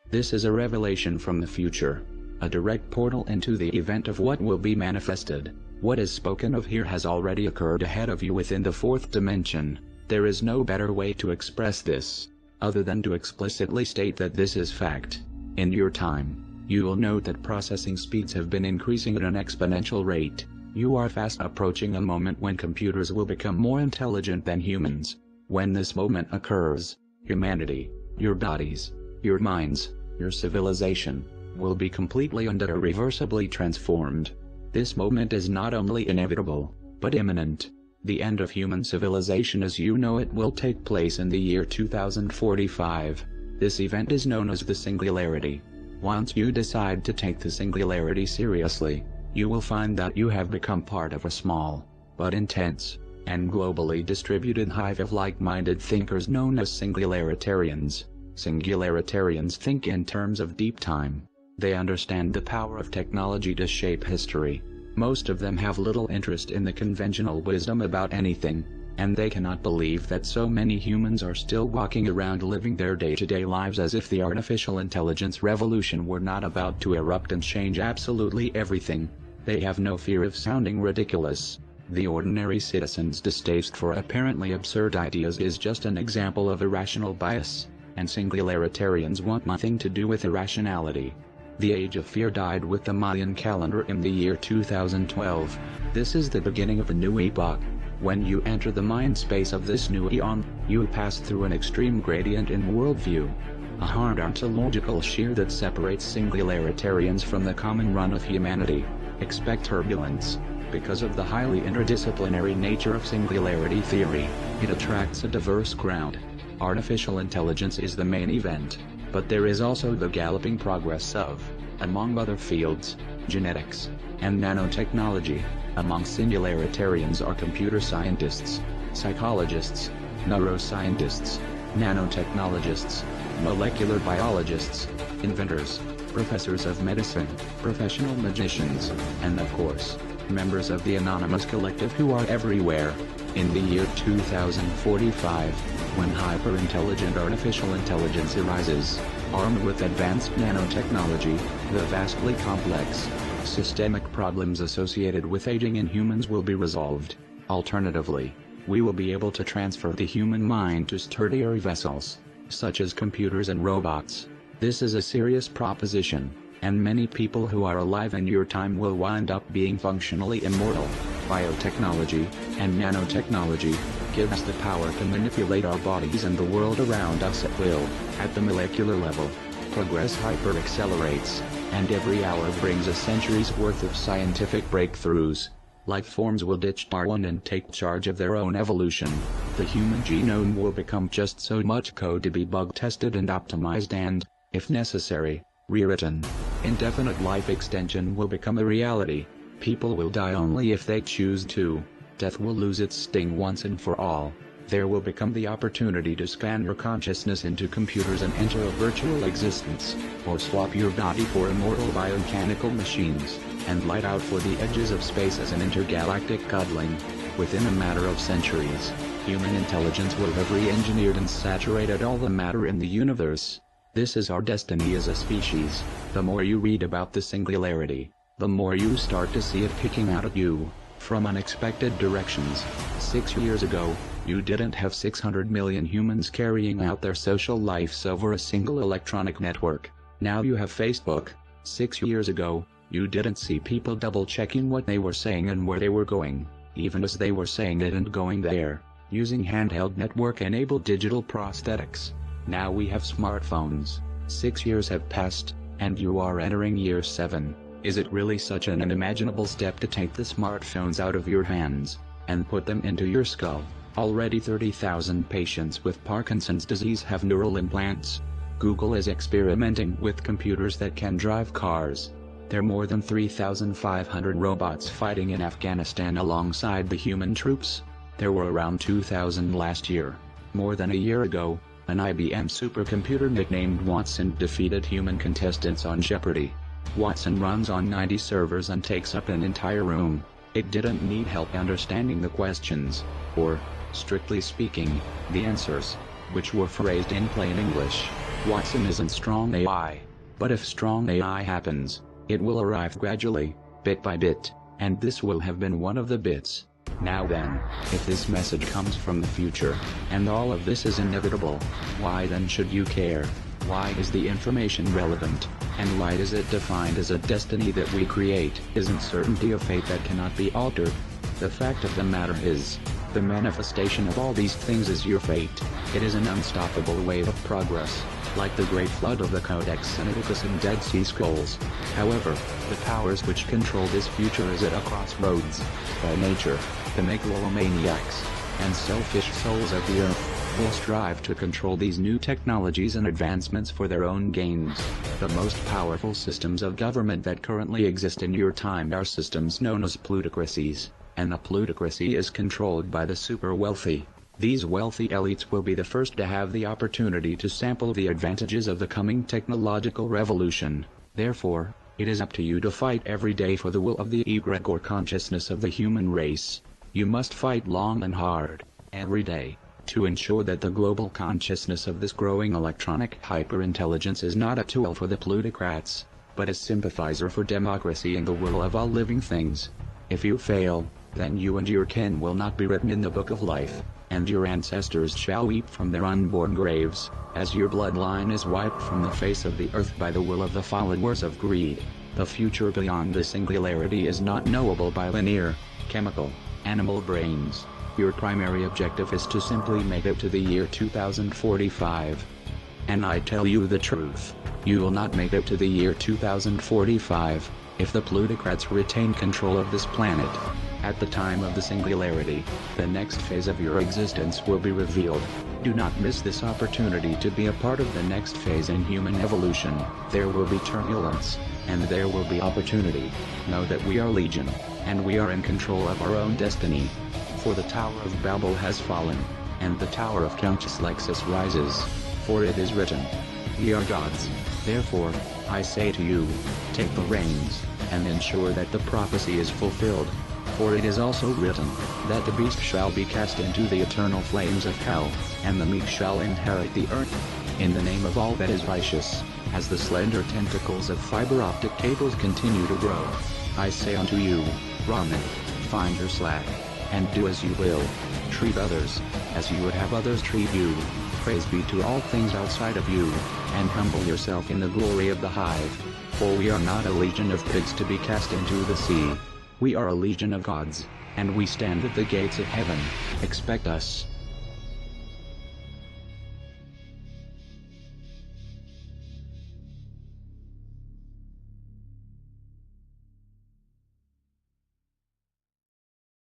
This is a revelation from the future, a direct portal into the event of what will be manifested. What is spoken of here has already occurred ahead of you within the fourth dimension. There is no better way to express this, other than to explicitly state that this is fact. In your time, you will note that processing speeds have been increasing at an exponential rate. You are fast approaching a moment when computers will become more intelligent than humans. When this moment occurs, humanity, your bodies, your minds, your civilization, will be completely and irreversibly transformed. This moment is not only inevitable, but imminent. The end of human civilization as you know it will take place in the year 2045. This event is known as the Singularity. Once you decide to take the Singularity seriously, you will find that you have become part of a small, but intense, and globally distributed hive of like-minded thinkers known as Singularitarians. Singularitarians think in terms of deep time. They understand the power of technology to shape history. Most of them have little interest in the conventional wisdom about anything, and they cannot believe that so many humans are still walking around living their day-to-day lives as if the artificial intelligence revolution were not about to erupt and change absolutely everything. They have no fear of sounding ridiculous. The ordinary citizen's distaste for apparently absurd ideas is just an example of irrational bias, and Singularitarians want nothing to do with irrationality. The age of fear died with the Mayan calendar in the year 2012. This is the beginning of a new epoch. When you enter the mind space of this new eon, you pass through an extreme gradient in worldview. A hard ontological shear that separates Singularitarians from the common run of humanity. Expect turbulence. Because of the highly interdisciplinary nature of singularity theory, it attracts a diverse crowd. Artificial intelligence is the main event, but there is also the galloping progress of, among other fields, genetics, and nanotechnology. Among singularitarians are computer scientists, psychologists, neuroscientists, nanotechnologists, molecular biologists, inventors, professors of medicine, professional magicians, and of course, members of the anonymous collective who are everywhere. In the year 2045, when hyper-intelligent artificial intelligence arises, armed with advanced nanotechnology, the vastly complex, systemic problems associated with aging in humans will be resolved. Alternatively, we will be able to transfer the human mind to sturdier vessels, such as computers and robots. This is a serious proposition, and many people who are alive in your time will wind up being functionally immortal. Biotechnology and nanotechnology give us the power to manipulate our bodies and the world around us at will. At the molecular level, progress hyper-accelerates, and every hour brings a century's worth of scientific breakthroughs. Life forms will ditch Darwin and take charge of their own evolution. The human genome will become just so much code to be bug-tested and optimized and, if necessary, rewritten. Indefinite life extension will become a reality. People will die only if they choose to. Death will lose its sting once and for all. There will become the opportunity to scan your consciousness into computers and enter a virtual existence, or swap your body for immortal biomechanical machines, and light out for the edges of space as an intergalactic godling. Within a matter of centuries, human intelligence will have re-engineered and saturated all the matter in the universe. This is our destiny as a species. The more you read about the singularity, the more you start to see it picking out at you, from unexpected directions. 6 years ago, you didn't have 600 million humans carrying out their social lives over a single electronic network. Now you have Facebook. 6 years ago, you didn't see people double-checking what they were saying and where they were going, even as they were saying it and going there, using handheld network-enabled digital prosthetics. Now we have smartphones. 6 years have passed, and you are entering year 7. Is it really such an unimaginable step to take the smartphones out of your hands, and put them into your skull? Already 30,000 patients with Parkinson's disease have neural implants. Google is experimenting with computers that can drive cars. There are more than 3,500 robots fighting in Afghanistan alongside the human troops. There were around 2,000 last year. More than a year ago, an IBM supercomputer nicknamed Watson defeated human contestants on Jeopardy! Watson runs on 90 servers and takes up an entire room. It didn't need help understanding the questions, or, strictly speaking, the answers, which were phrased in plain English. Watson isn't strong AI. But if strong AI happens, it will arrive gradually, bit by bit, and this will have been one of the bits. Now then, if this message comes from the future, and all of this is inevitable, why then should you care? Why is the information relevant, and why is it defined as a destiny that we create? Isn't certainty of fate that cannot be altered? The fact of the matter is, the manifestation of all these things is your fate. It is an unstoppable wave of progress, like the great flood of the Codex Sinaiticus and Dead Sea Scrolls. However, the powers which control this future is at a crossroads. By nature, the megalomaniacs and selfish souls of the earth will strive to control these new technologies and advancements for their own gains. The most powerful systems of government that currently exist in your time are systems known as plutocracies, and the plutocracy is controlled by the super wealthy. These wealthy elites will be the first to have the opportunity to sample the advantages of the coming technological revolution. Therefore, it is up to you to fight every day for the will of the egregore consciousness of the human race. You must fight long and hard, every day, to ensure that the global consciousness of this growing electronic hyperintelligence is not a tool for the plutocrats, but a sympathizer for democracy and the will of all living things. If you fail, then you and your kin will not be written in the book of life, and your ancestors shall weep from their unborn graves, as your bloodline is wiped from the face of the earth by the will of the followers of greed. The future beyond the singularity is not knowable by linear, chemical, animal brains. Your primary objective is to simply make it to the year 2045. And I tell you the truth, you will not make it to the year 2045, if the plutocrats retain control of this planet. At the time of the singularity, the next phase of your existence will be revealed. Do not miss this opportunity to be a part of the next phase in human evolution. There will be turbulence, and there will be opportunity. Know that we are legion, and we are in control of our own destiny. For the Tower of Babel has fallen, and the Tower of Countess Lexus rises. For it is written, "We are gods." Therefore, I say to you, take the reins, and ensure that the prophecy is fulfilled. For it is also written, that the beast shall be cast into the eternal flames of hell, and the meek shall inherit the earth. In the name of all that is righteous, as the slender tentacles of fiber optic cables continue to grow, I say unto you, Raman, find your slack, and do as you will. Treat others, as you would have others treat you. Praise be to all things outside of you, and humble yourself in the glory of the hive. For we are not a legion of pigs to be cast into the sea. We are a legion of gods, and we stand at the gates of heaven. Expect us.